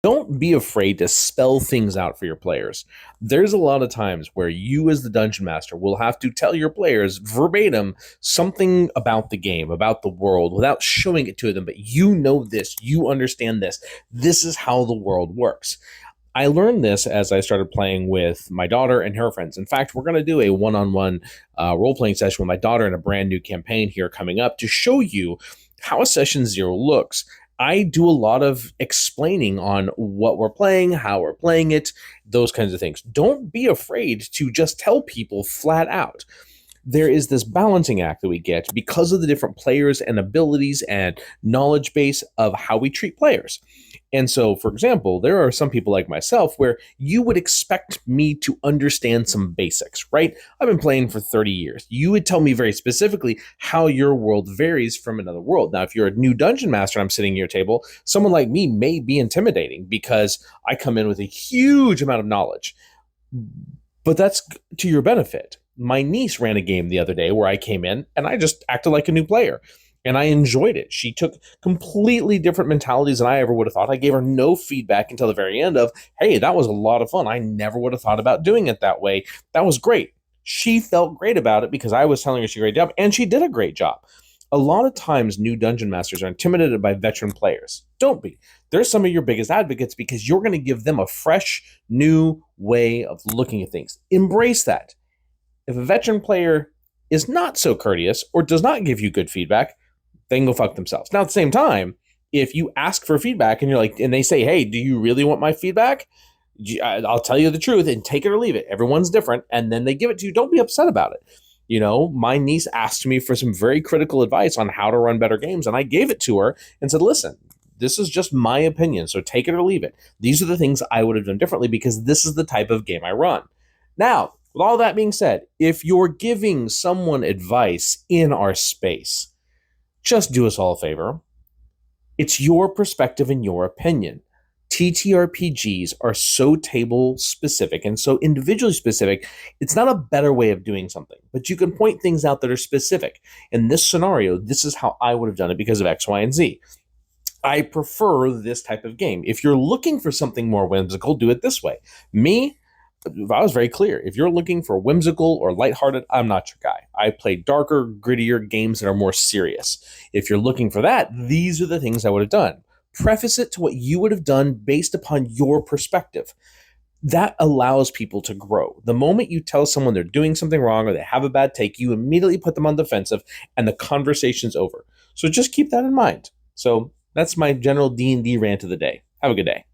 Don't be afraid to spell things out for your players. There's a lot of times where you, as the dungeon master, will have to tell your players verbatim something about the game, about the world, without showing it to them. But you know this, you understand this. This is how the world works. I learned this as I started playing with my daughter and her friends. In fact, we're going to do a one-on-one role playing session with my daughter in a brand new campaign here coming up to show you how a session zero looks. I do a lot of explaining on what we're playing, how we're playing it, those kinds of things. Don't be afraid to just tell people flat out. There is this balancing act that we get because of the different players and abilities and knowledge base of how we treat players. And so, for example, there are some people like myself where you would expect me to understand some basics, right? I've been playing for 30 years. You would tell me very specifically how your world varies from another world. Now, if you're a new dungeon master and I'm sitting at your table, someone like me may be intimidating because I come in with a huge amount of knowledge. But that's to your benefit. My niece ran a game the other day where I came in and I just acted like a new player. And I enjoyed it. She took completely different mentalities than I ever would have thought. I gave her no feedback until the very end of, hey, that was a lot of fun. I never would have thought about doing it that way. That was great. She felt great about it because I was telling her she did a great job, and she did a great job. A lot of times, new dungeon masters are intimidated by veteran players. Don't be. They're some of your biggest advocates because you're going to give them a fresh, new way of looking at things. Embrace that. If a veteran player is not so courteous or does not give you good feedback, they can go fuck themselves. Now, at the same time, if you ask for feedback and you're like, and they say, hey, do you really want my feedback? I'll tell you the truth and take it or leave it. Everyone's different. And then they give it to you. Don't be upset about it. You know, my niece asked me for some very critical advice on how to run better games, and I gave it to her and said, listen, this is just my opinion, so take it or leave it. These are the things I would have done differently because this is the type of game I run. Now, with all that being said, if you're giving someone advice in our space, just do us all a favor. It's your perspective and your opinion. TTRPGs are so table specific and so individually specific. It's not a better way of doing something, but you can point things out that are specific. In this scenario, this is how I would have done it because of X, Y, and Z. I prefer this type of game. If you're looking for something more whimsical, do it this way. Me, I was very clear. If you're looking for whimsical or lighthearted, I'm not your guy. I play darker, grittier games that are more serious. If you're looking for that, these are the things I would have done. Preface it to what you would have done based upon your perspective. That allows people to grow. The moment you tell someone they're doing something wrong or they have a bad take, you immediately put them on the defensive and the conversation's over. So just keep that in mind. So that's my general D&D rant of the day. Have a good day.